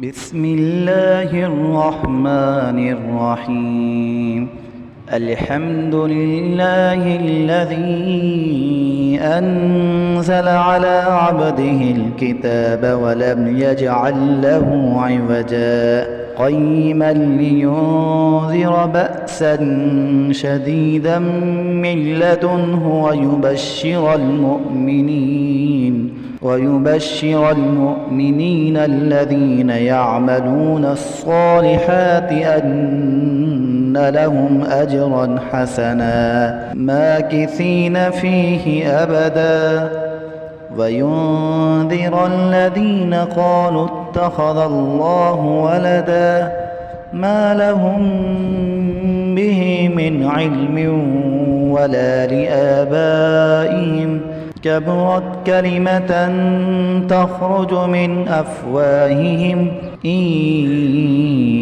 بسم الله الرحمن الرحيم. الحمد لله الذي أنزل على عبده الكتاب ولم يجعل له عوجا قيما لينذر بأسا شديدا من لدنه ويبشر المؤمنين الذين يعملون الصالحات أن لهم أجرا حسنا ماكثين فيه أبدا وينذر الذين قالوا اتخذ الله ولدا ما لهم به من علم ولا لآبائهم كبرت كلمة تخرج من أفواههم إن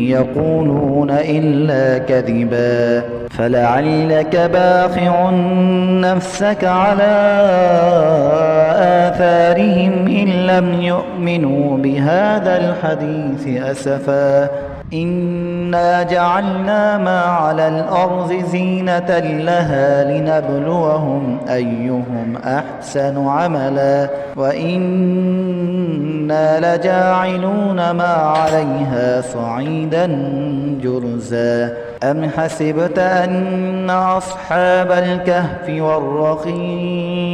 يقولون إلا كذبا فلعلك باخع نفسك على آثارهم إن لم يؤمنوا بهذا الحديث أسفا إنا جعلنا ما على الأرض زينة لها لنبلوهم أيهم أحسن عملا وإنا لجاعلون ما عليها صعيدا جرزا أم حسبت أن أصحاب الكهف والرقيم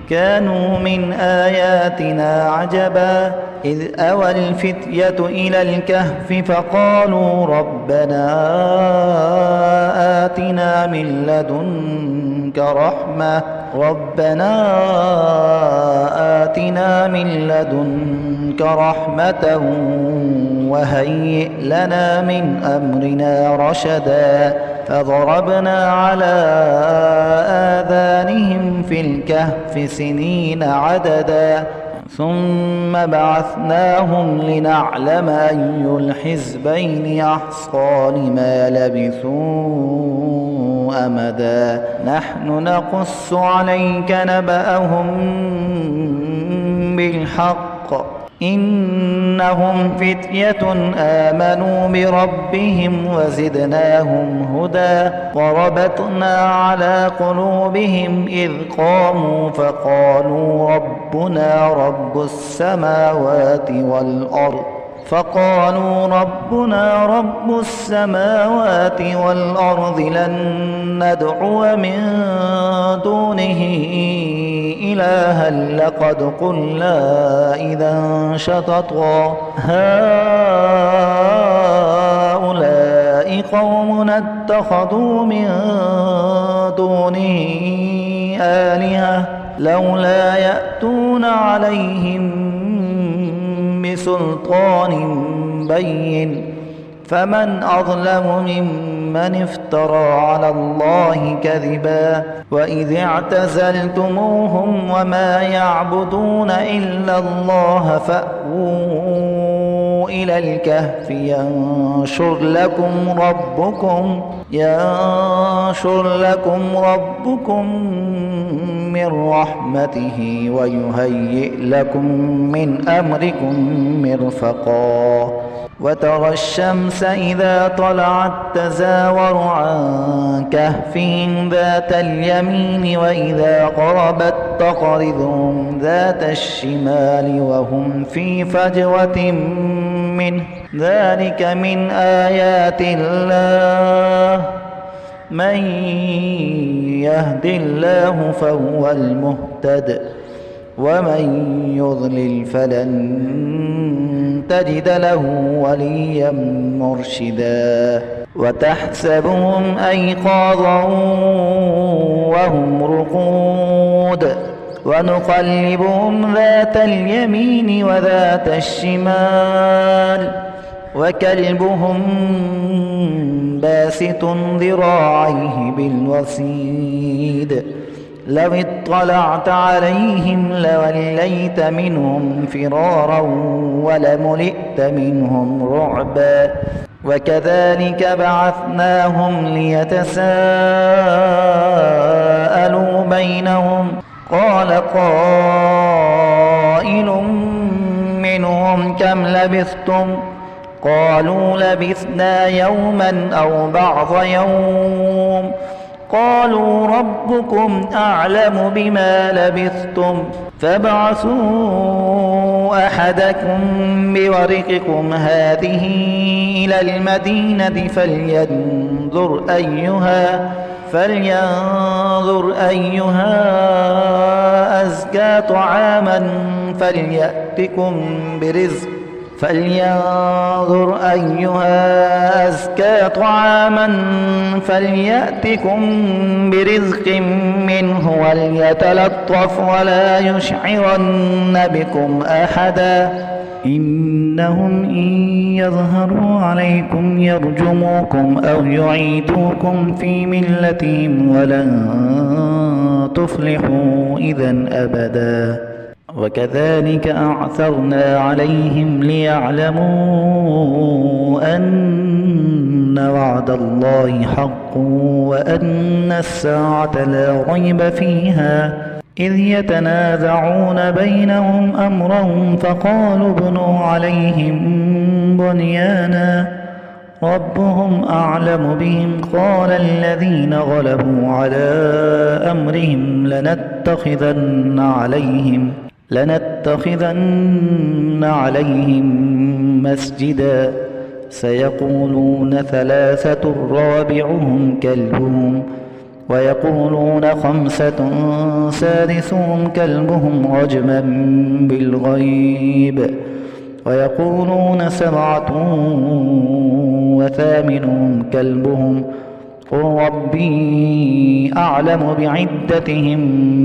كانوا من آياتنا عجبا إذ أوى الفتية إلى الكهف فقالوا ربنا آتنا من لدنك رحمة وهيئ لنا من أمرنا رشدا فضربنا على آذانهم في الكهف سنين عددا ثم بعثناهم لنعلم أي الحزبين أحصى لما لبثوا أمدا نحن نقص عليك نبأهم بالحق إنهم فتية آمنوا بربهم وزدناهم هدى وربطنا على قلوبهم إذ قاموا فقالوا ربنا رب السماوات والأرض لن ندعو من دونه إلها لقد قلنا إذا شططا هؤلاء قوم اتخذوا من دونه آلهة لولا يأتون عليهم بسلطان بين فمن أظلم ممن افترى على الله كذبا وإذ اعتزلتموهم وما يعبدون إلا الله فأووا إلى الكهف ينشر لكم ربكم من رحمته ويهيئ لكم من أمركم مرفقا وترى الشمس إذا طلعت تزاور عن كهفهم ذات اليمين وإذا غربت تقرضهم ذات الشمال وهم في فجوة منه ذلك من آيات الله من يهد الله فهو المهتد ومن يضلل فلن تجد له وليا مرشدا وتحسبهم أيقاظا وهم رقود ونقلبهم ذات اليمين وذات الشمال وكلبهم باسط ذراعيه بالوصيد لو اطلعت عليهم لوليت منهم فرارا ولملئت منهم رعبا وكذلك بعثناهم ليتساءلوا بينهم قال قائل منهم كم لبثتم قالوا لبثنا يوما أو بعض يوم قالوا ربكم أعلم بما لبثتم فابعثوا أحدكم بورقكم هذه إلى المدينة فلينظر أيها أزكى طعاما فليأتكم برزق منه وليتلطف ولا يشعرن بكم أحدا إنهم إن يظهروا عليكم يرجموكم أو يعيدوكم في ملتهم ولن تفلحوا إذا أبدا وكذلك أعثرنا عليهم ليعلموا أن وعد الله حق وأن الساعة لا ريب فيها إذ يتنازعون بينهم أمرهم فقالوا ابنوا عليهم بنيانا ربهم أعلم بهم قال الذين غلبوا على أمرهم لنتخذن عليهم مسجدا سيقولون ثلاثة رابعهم كلبهم ويقولون خمسة سادسهم كلبهم رجما بالغيب ويقولون سبعة وثامنهم كلبهم قل ربي أعلم بعدتهم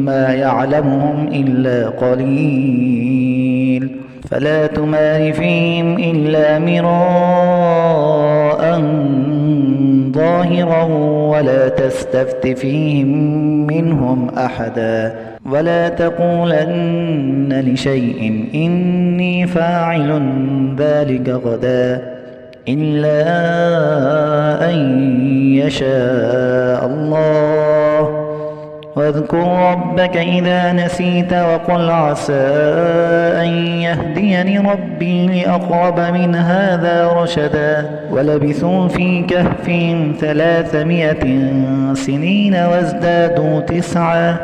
ما يعلمهم إلا قليل فلا تمار فيهم إلا مراء ظاهرا ولا تستفت فيهم منهم أحدا ولا تقولن لشيء إني فاعل ذلك غدا إلا أن يشاء الله واذكر ربك إذا نسيت وقل عسى أن يهديني ربي لأقرب من هذا رشدا ولبثوا في كهفهم 300 سنين وازدادوا 9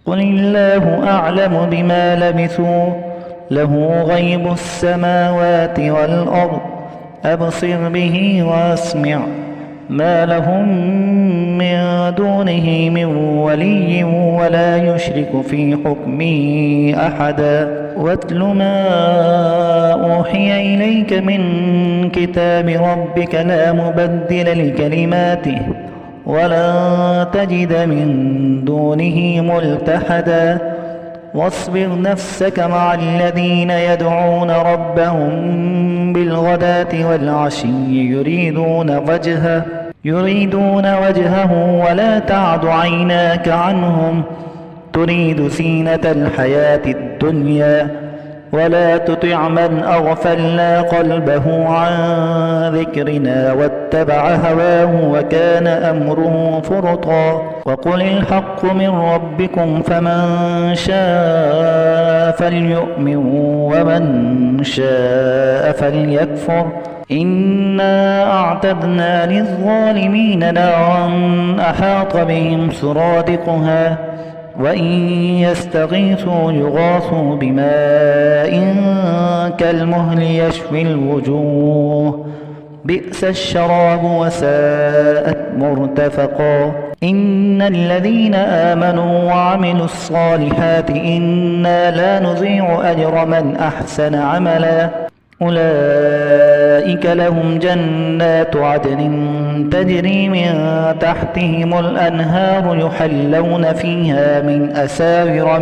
قل الله أعلم بما لبثوا له غيب السماوات والأرض أبصر به وأسمع ما لهم من دونه من ولي ولا يشرك في حكمه أحدا واتل ما أوحي إليك من كتاب ربك لا مبدل لكلماته ولن تجد من دونه ملتحدا واصبر نفسك مع الذين يدعون ربهم بالغداة والعشي يريدون وجهه ولا تعد عيناك عنهم تريد زينة الحياة الدنيا ولا تطع من أغفلنا قلبه عن ذكرنا واتبع هواه وكان أمره فرطا وقل الحق من ربكم فمن شاء فليؤمن ومن شاء فليكفر إنا أعتدنا للظالمين نارا أحاط بهم سرادقها وإن يستغيثوا يغاثوا بماء كالمهل يشوي الوجوه بئس الشراب وساءت مرتفقا إن الذين آمنوا وعملوا الصالحات إنا لا نضيع أجر من أحسن عملا أولئك لهم جنات عدن تجري من تحتهم الأنهار يحلون فيها من أساور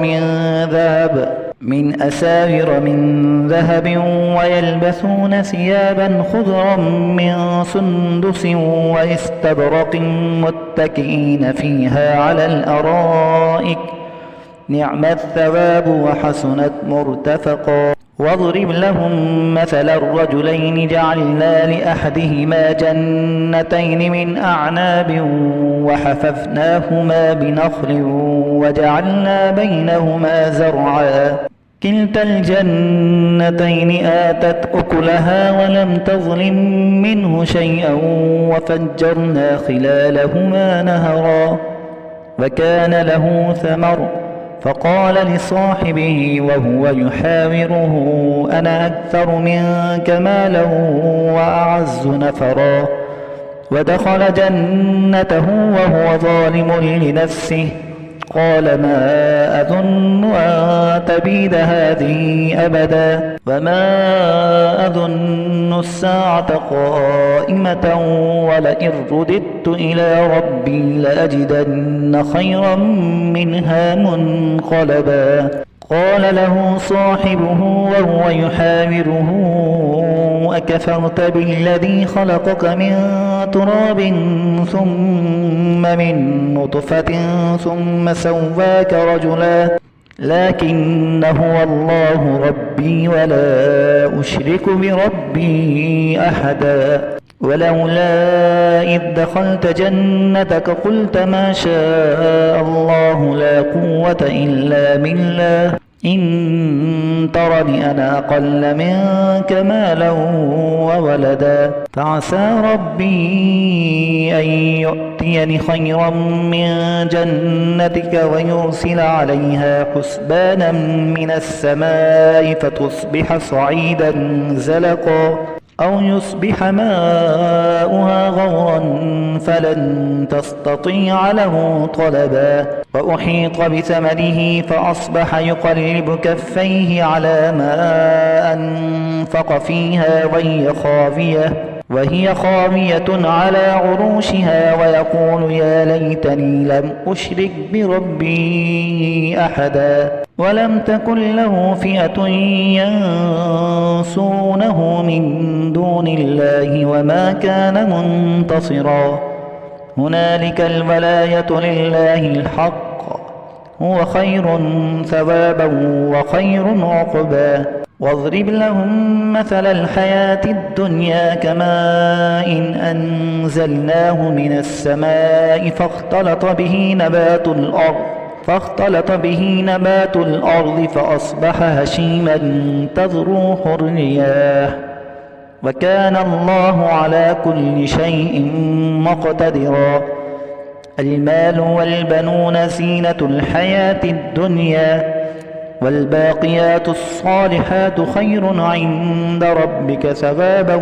من ذهب ويلبسون ثيابا خضرا من سندس واستبرق متكئين فيها على الأرائك نعم الثواب وحسنت مرتفقا واضرب لهم مثل الرجلين جعلنا لأحدهما جنتين من أعناب وحففناهما بنخل وجعلنا بينهما زرعا كلتا الجنتين آتت أكلها ولم تظلم منه شيئا وفجرنا خلالهما نهرا وكان له ثمر فقال لصاحبه وهو يحاوره أنا أكثر منك مالا وأعز نفرا ودخل جنته وهو ظالم لنفسه قال ما أظن أن تبيد هذه أبدا وما أظن الساعة قائمة ولئن رددت إلى ربي لأجدن خيرا منها منقلبا قال له صاحبه وهو يحاوره أكفرت بالذي خلقك من تراب ثم من نطفة ثم سواك رجلا لكن هو الله ربي ولا أشرك بربي أحدا ولولا إذ دخلت جنتك قلت ما شاء الله لا قوة إلا بالله إن ترني أنا أقل منك مالا وولدا فعسى ربي أن يؤتيني خيرا من جنتك ويرسل عليها حسبانا من السماء فتصبح صعيدا زلقا أو يصبح ماؤها غورا فلن تستطيع له طلبا وأحيط بثمره فأصبح يقلب كفيه على ما أنفق فيها وهي خاوية على عروشها ويقول يا ليتني لم أشرك بربي أحدا ولم تكن له فئة ينصرونه من دون الله وما كان منتصرا هنالك الولاية لله الحق هو خير ثوابا وخير عقبا واضرب لهم مثل الحياة الدنيا كماء إن أنزلناه من السماء فاختلط به نبات الأرض فأصبح هشيما تذروه الرياح وكان الله على كل شيء مقتدرا المال والبنون زينة الحياة الدنيا والباقيات الصالحات خير عند ربك ثوابا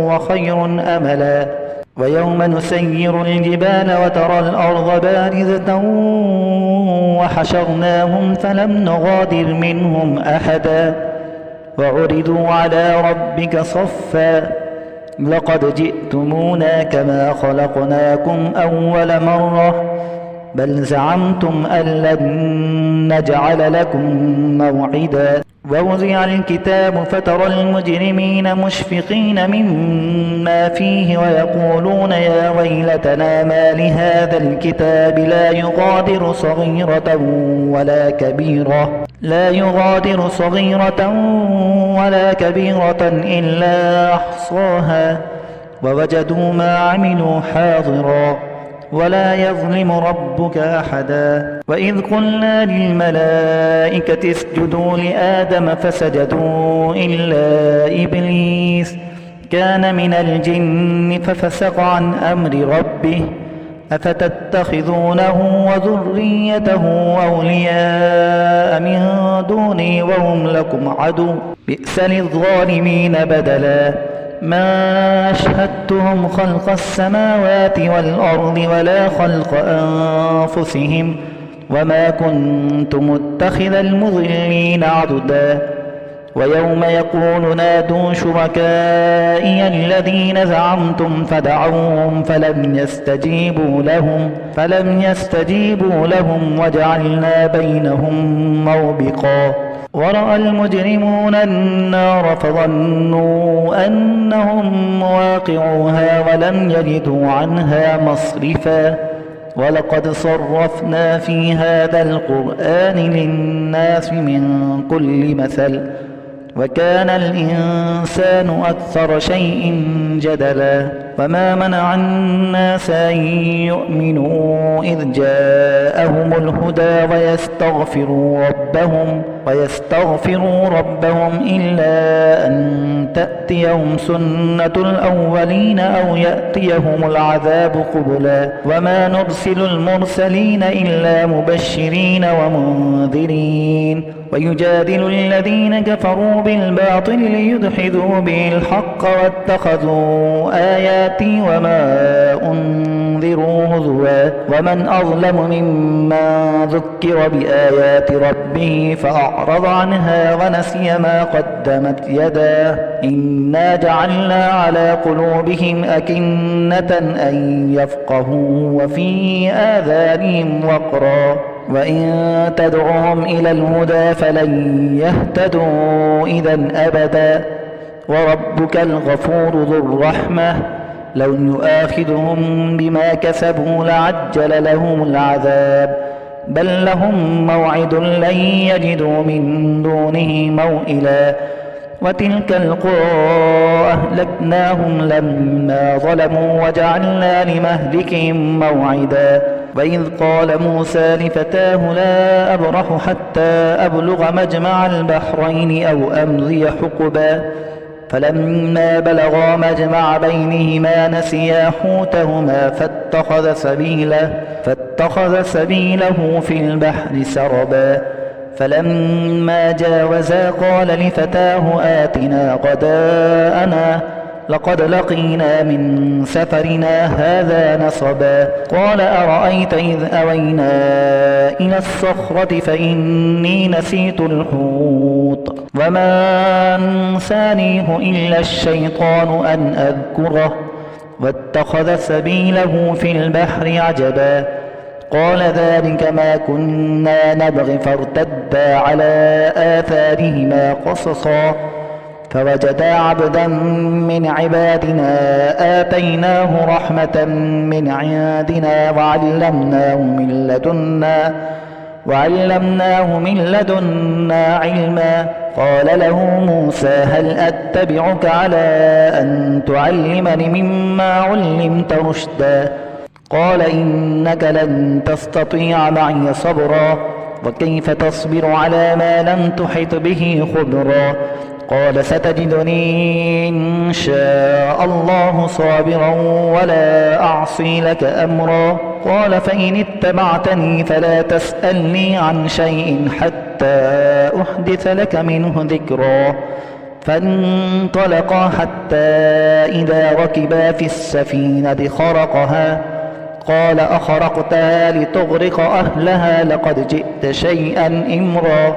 وخير أملا ويوم نسير الجبال وترى الأرض بارزة وحشرناهم فلم نغادر منهم أحدا وعرضوا على ربك صفا لقد جئتمونا كما خلقناكم أول مرة بل زعمتم أن لن نجعل لكم موعدا ووضع الكتاب فترى المجرمين مشفقين مما فيه ويقولون يا ويلتنا ما لهذا الكتاب لا يغادر صغيرة ولا كبيرة إلا أحصاها ووجدوا ما عملوا حاضرا ولا يظلم ربك أحدا وإذ قلنا للملائكة اسجدوا لآدم فسجدوا إلا إبليس كان من الجن ففسق عن أمر ربه أفتتخذونه وذريته أولياء من دوني وهم لكم عدو بئس للظالمين بدلا ما أشهدتهم خلق السماوات والأرض ولا خلق أنفسهم وما كنت متخذ المضلين عضدا ويوم يقول نادوا شركائي الذين زعمتم فدعوهم فلم يستجيبوا لهم وجعلنا بينهم موبقا ورأى المجرمون النار فظنوا أنهم مواقعوها ولم يجدوا عنها مصرفا ولقد صرفنا في هذا القرآن للناس من كل مثل وكان الإنسان أكثر شيء جدلا وما منع الناس أن يؤمنوا إذ جاءهم الهدى ويستغفروا ربهم إلا أن تأتيهم سنة الأولين أو يأتيهم العذاب قبلا وما نرسل المرسلين إلا مبشرين ومنذرين ويجادل الذين كفروا بالباطل ليدحضوا به الحق واتخذوا آياتي وما أنذروا هزوا ومن أظلم ممن ذكر بآيات ربه فأعرض عنها ونسي ما قدمت يداه إنا جعلنا على قلوبهم أكنة أن يفقهوا وفي آذانهم وقرا وإن تدعوهم إلى الهدى فلن يهتدوا إذا أبدا وربك الغفور ذو الرحمة لو يؤاخذهم بما كسبوا لعجل لهم العذاب بل لهم موعد لن يجدوا من دونه موئلا وتلك القرى أهلكناهم لما ظلموا وجعلنا لمهلكهم موعدا وإذ قال موسى لفتاه لا أبرح حتى أبلغ مجمع البحرين أو أمضي حقبا فلما بلغا مجمع بينهما نسيا حوتهما فاتخذ سبيله في البحر سربا فلما جاوزا قال لفتاه آتنا غداءنا لقد لقينا من سفرنا هذا نصبا قال أرأيت إذ أوينا إلى الصخرة فإني نسيت الحوت وما أنسانيه إلا الشيطان أن أذكره واتخذ سبيله في البحر عجبا قال ذلك ما كنا نبغي فارتدا على آثارهما قصصا فوجدا عبدا من عبادنا آتيناه رحمة من عندنا وعلمناه من لدنا علما قال له موسى هل أتبعك على أن تعلمني مما علمت رشدا قال إنك لن تستطيع معي صبرا وكيف تصبر على ما لم تحط به خبرا قال ستجدني إن شاء الله صابرا ولا أعصي لك أمرا قال فإن اتبعتني فلا تسألني عن شيء حتى أحدث لك منه ذكرا فانطلقا حتى إذا ركبا في السفينة خرقها قال أخرقتها لتغرق أهلها لقد جئت شيئا إمرا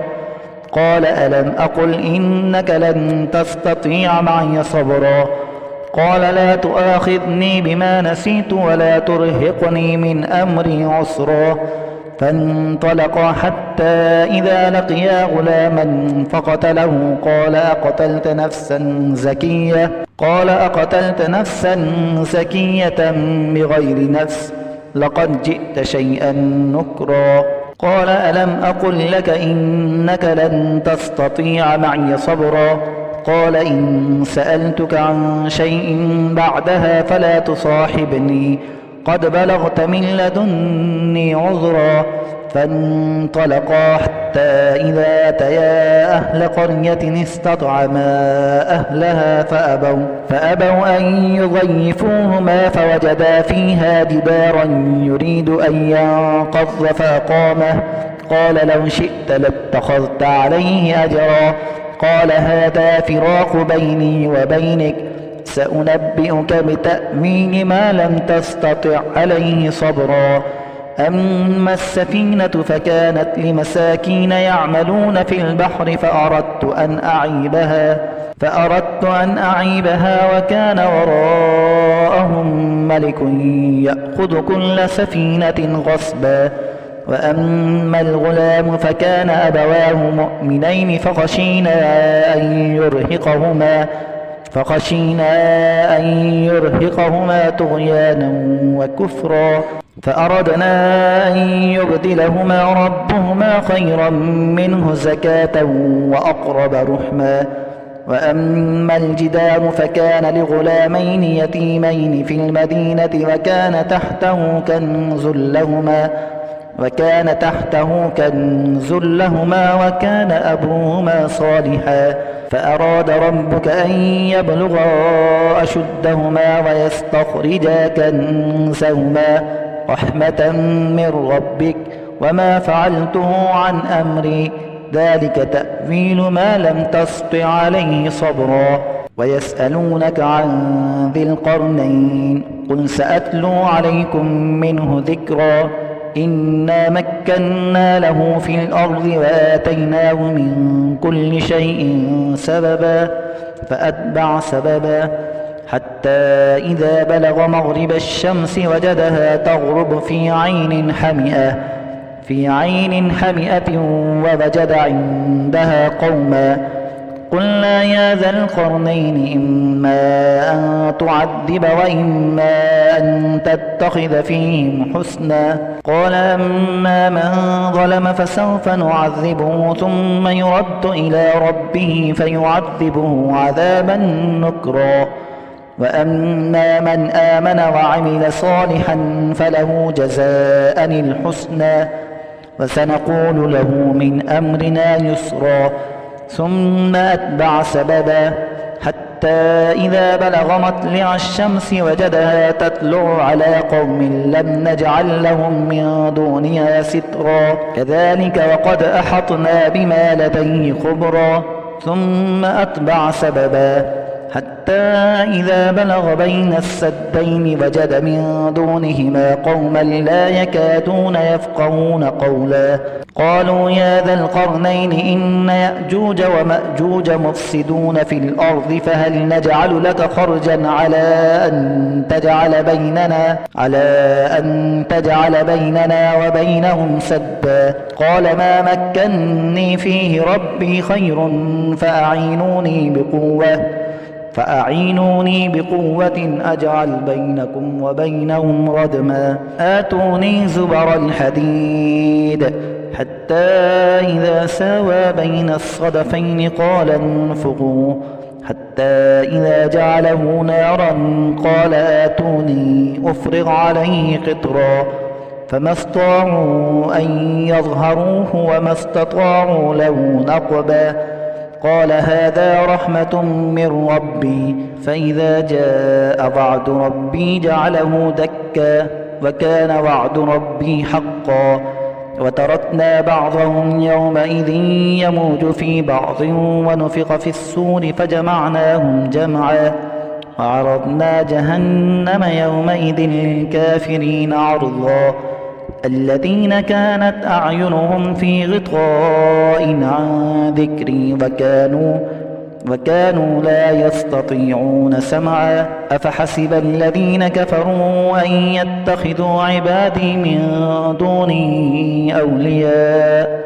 قال ألم أقل إنك لن تستطيع معي صبرا قال لا تؤاخذني بما نسيت ولا ترهقني من أمري عسرا فانطلقا حتى إذا لقيا غلاما فقتله قال أقتلت نفسا زكية بغير نفس لقد جئت شيئا نكرا قال ألم أقل لك إنك لن تستطيع معي صبرا قال إن سألتك عن شيء بعدها فلا تصاحبني قد بلغت من لدني عذرا فانطلقا حتى إذا أتيا أهل قرية استطعما أهلها فأبوا أن يضيفوهما فوجدا فيها جدارا يريد أن ينقض فأقامه قال لو شئت لاتخذت عليه أجرا قال هذا فراق بيني وبينك سأنبئك بتأويل ما لم تستطع عليه صبرا أما السفينة فكانت لمساكين يعملون في البحر فأردت أن أعيبها وكان وراءهم ملك يأخذ كل سفينة غصبا وأما الغلام فكان أبواه مؤمنين فخشينا أن يرهقهما طغيانا وكفرا فأردنا أن يبدلهما ربهما خيرا منه زكاة وأقرب رحما وأما الجدار فكان لغلامين يتيمين في المدينة وكان تحته كنز لهما وكان أبوهما صالحا فأراد ربك أن يبلغا أشدهما ويستخرجا كنزهما رحمة من ربك وما فعلته عن أمري ذلك تأويل ما لم تسطع عليه صبرا ويسألونك عن ذي القرنين قل سأتلو عليكم منه ذكرا إنا مكنا له في الأرض وآتيناه من كل شيء سببا فأتبع سببا حتى إذا بلغ مغرب الشمس وجدها تغرب في عين حمئة ووجد عندها قوما قلنا يا ذا القرنين إما أن تعذب وإما أن تتخذ فيهم حسنا قال أما من ظلم فسوف نعذبه ثم يرد إلى ربه فيعذبه عذابا نكرا وأما من آمن وعمل صالحا فله جزاء الحسنى وسنقول له من أمرنا يسرا ثم أتبع سببا حتى إذا بلغ مطلع الشمس وجدها تطلع على قوم لم نجعل لهم من دونها سترا كذلك وقد أحطنا بما لديه خبرا ثم أتبع سببا حتى إذا بلغ بين السدين وجد من دونهما قوما لا يكادون يفقهون قولا قالوا يا ذا القرنين إن يأجوج ومأجوج مفسدون في الأرض فهل نجعل لك خرجا على أن تجعل بيننا وبينهم سدا قال ما مكني فيه ربي خير فأعينوني بقوة أجعل بينكم وبينهم ردما آتوني زبر الحديد حتى إذا ساوى بين الصدفين قال انفخوا حتى إذا جعله نارا قال آتوني أفرغ عليه قطرا فما استطاعوا أن يظهروه وما استطاعوا له نقبا قال هذا رحمة من ربي فإذا جاء وعد ربي جعله دكا وكان وعد ربي حقا وتركنا بعضهم يومئذ يموج في بعض ونفخ في الصور فجمعناهم جمعا وعرضنا جهنم يومئذ للكافرين عرضا الذين كانت أعينهم في غطاء عن ذكري وكانوا لا يستطيعون سمعا أفحسب الذين كفروا أن يتخذوا عبادي من دوني أولياء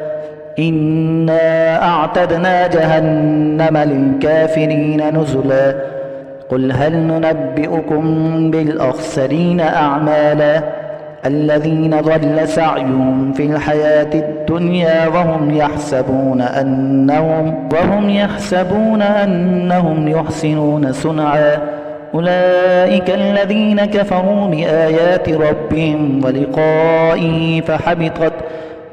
إنا أعتدنا جهنم للكافرين نزلا قل هل ننبئكم بالأخسرين أعمالا الذين ضل سعيهم في الحياة الدنيا وهم يحسبون أنهم يحسنون صنعا أولئك الذين كفروا بآيات ربهم ولقائه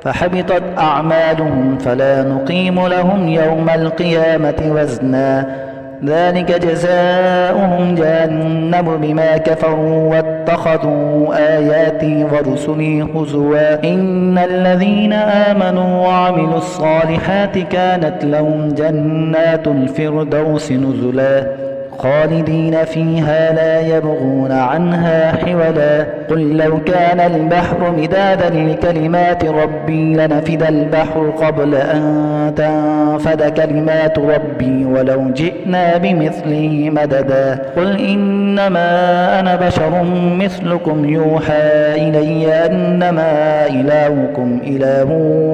فحبطت أعمالهم فلا نقيم لهم يوم القيامة وزنا ذلك جزاؤهم جهنم بما كفروا واتخذوا آياتي ورسلي هزوا إن الذين آمنوا وعملوا الصالحات كانت لهم جنات الفردوس نزلا خالدين فيها لا يبغون عنها حولا قل لو كان البحر مدادا لكلمات ربي لنفد البحر قبل أن تنفد كلمات ربي ولو جئنا بمثله مددا قل إنما أنا بشر مثلكم يوحى إلي أنما إلهكم إله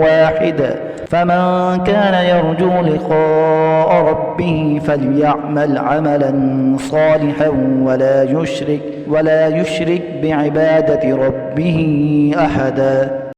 واحد فمن كان يرجو لقاء ربه فليعمل عملا صالحا ولا يشرك بعبادة ربه أحدا.